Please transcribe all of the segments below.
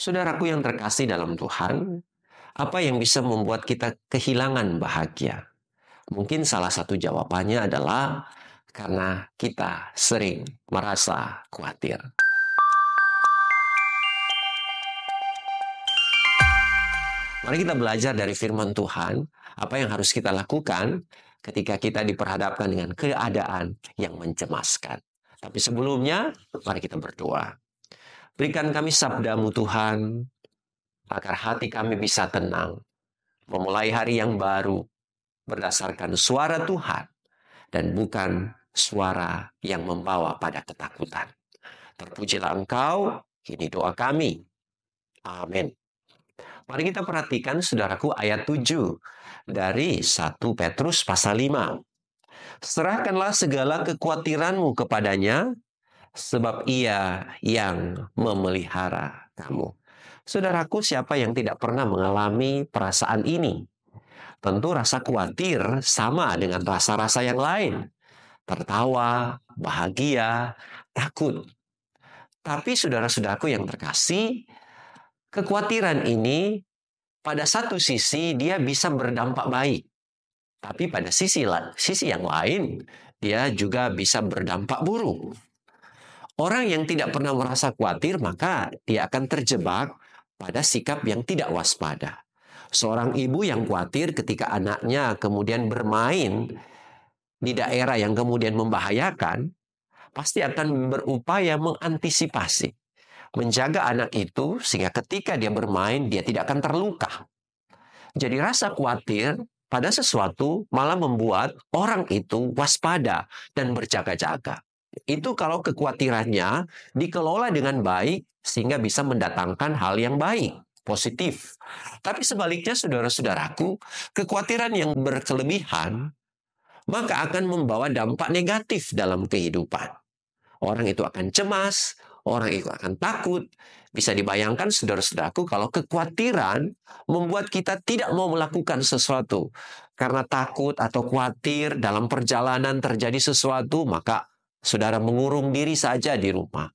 Saudaraku yang terkasih dalam Tuhan, apa yang bisa membuat kita kehilangan bahagia? Mungkin salah satu jawabannya adalah karena kita sering merasa khawatir. Mari kita belajar dari firman Tuhan, apa yang harus kita lakukan ketika kita diperhadapkan dengan keadaan yang mencemaskan. Tapi sebelumnya, mari kita berdoa. Berikan kami sabda-Mu Tuhan, agar hati kami bisa tenang, memulai hari yang baru berdasarkan suara Tuhan, dan bukan suara yang membawa pada ketakutan. Terpujilah Engkau, ini doa kami. Amin. Mari kita perhatikan saudaraku ayat 7 dari 1 Petrus pasal 5. Serahkanlah segala kekhawatiranmu kepadanya, sebab ia yang memelihara kamu. Saudaraku, siapa yang tidak pernah mengalami perasaan ini? Tentu rasa khawatir sama dengan rasa-rasa yang lain. Tertawa, bahagia, takut. Tapi saudara-saudaraku yang terkasih, kekhawatiran ini pada satu sisi dia bisa berdampak baik. Tapi pada sisi yang lain, dia juga bisa berdampak buruk. Orang yang tidak pernah merasa khawatir, maka dia akan terjebak pada sikap yang tidak waspada. Seorang ibu yang khawatir ketika anaknya kemudian bermain di daerah yang kemudian membahayakan, pasti akan berupaya mengantisipasi, menjaga anak itu sehingga ketika dia bermain, dia tidak akan terluka. Jadi rasa khawatir pada sesuatu malah membuat orang itu waspada dan berjaga-jaga. Itu kalau kekhawatirannya dikelola dengan baik sehingga bisa mendatangkan hal yang baik, positif. Tapi sebaliknya saudara-saudaraku, kekhawatiran yang berkelebihan maka akan membawa dampak negatif dalam kehidupan. Orang itu akan cemas, orang itu akan takut. Bisa dibayangkan saudara-saudaraku kalau kekhawatiran membuat kita tidak mau melakukan sesuatu. Karena takut atau khawatir dalam perjalanan terjadi sesuatu, maka saudara mengurung diri saja di rumah.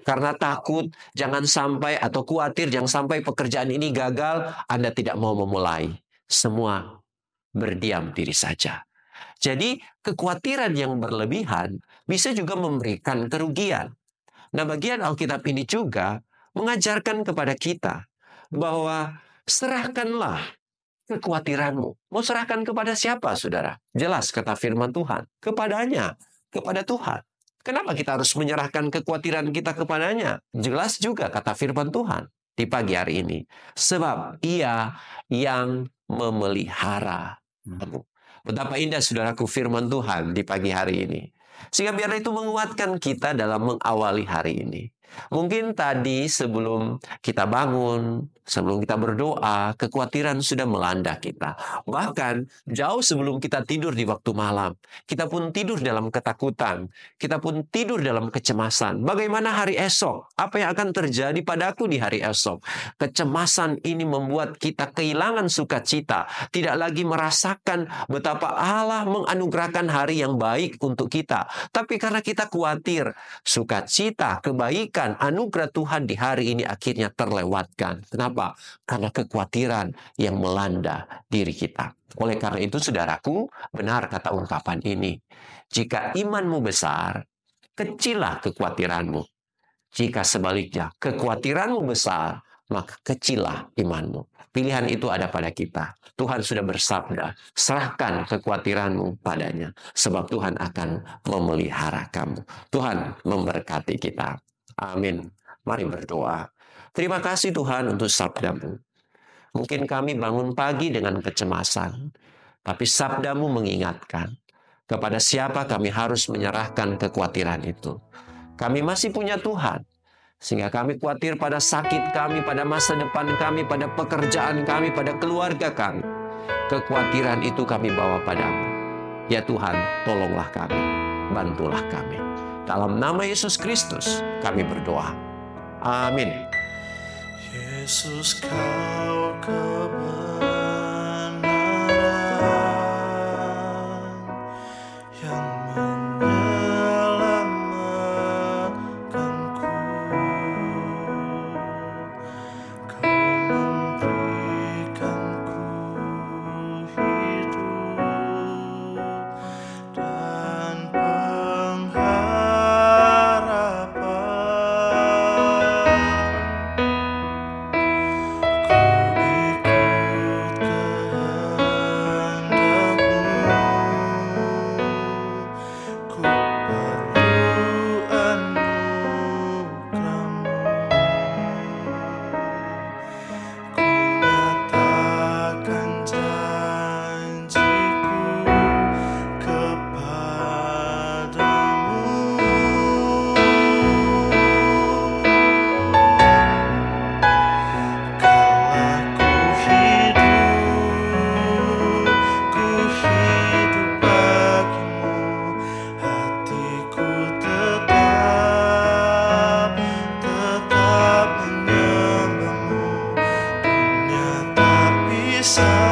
Karena takut jangan sampai atau khawatir jangan sampai pekerjaan ini gagal, Anda tidak mau memulai. Semua berdiam diri saja. Jadi kekhawatiran yang berlebihan bisa juga memberikan kerugian. Nah, bagian Alkitab ini juga mengajarkan kepada kita bahwa serahkanlah kekhawatiranmu. Mau serahkan kepada siapa, saudara? Jelas kata firman Tuhan. Kepadanya, kepada Tuhan. Kenapa kita harus menyerahkan kekhawatiran kita kepadanya? Jelas juga kata firman Tuhan di pagi hari ini. Sebab ia yang memelihara kamu. Betapa indah saudaraku firman Tuhan di pagi hari ini. Sehingga biar itu menguatkan kita dalam mengawali hari ini. Mungkin tadi sebelum kita bangun, sebelum kita berdoa, kekhawatiran sudah melanda kita. Bahkan jauh sebelum kita tidur di waktu malam, kita pun tidur dalam ketakutan. Kita pun tidur dalam kecemasan. Bagaimana hari esok? Apa yang akan terjadi padaku di hari esok? Kecemasan ini membuat kita kehilangan sukacita. Tidak lagi merasakan betapa Allah menganugerahkan hari yang baik untuk kita. Tapi karena kita khawatir, sukacita, kebaikan, anugerah Tuhan di hari ini akhirnya terlewatkan. Kenapa? Karena kekhawatiran yang melanda diri kita. Oleh karena itu, saudaraku, benar kata ungkapan ini. Jika imanmu besar, kecillah kekhawatiranmu. Jika sebaliknya, kekhawatiranmu besar, maka kecillah imanmu. Pilihan itu ada pada kita. Tuhan sudah bersabda, serahkan kekhawatiranmu padanya, sebab Tuhan akan memelihara kamu. Tuhan memberkati kita. Amin. Mari berdoa. Terima kasih Tuhan untuk sabda-Mu. Mungkin kami bangun pagi dengan kecemasan, tapi sabda-Mu mengingatkan kepada siapa kami harus menyerahkan kekhawatiran itu. Kami masih punya Tuhan, sehingga kami khawatir pada sakit kami, pada masa depan kami, pada pekerjaan kami, pada keluarga kami. Kekhawatiran itu kami bawa padamu. Ya Tuhan, tolonglah kami, bantulah kami. Dalam nama Yesus Kristus kami berdoa. Amin. Yesus, kau kebenaran yang menyelamatkanku. bisa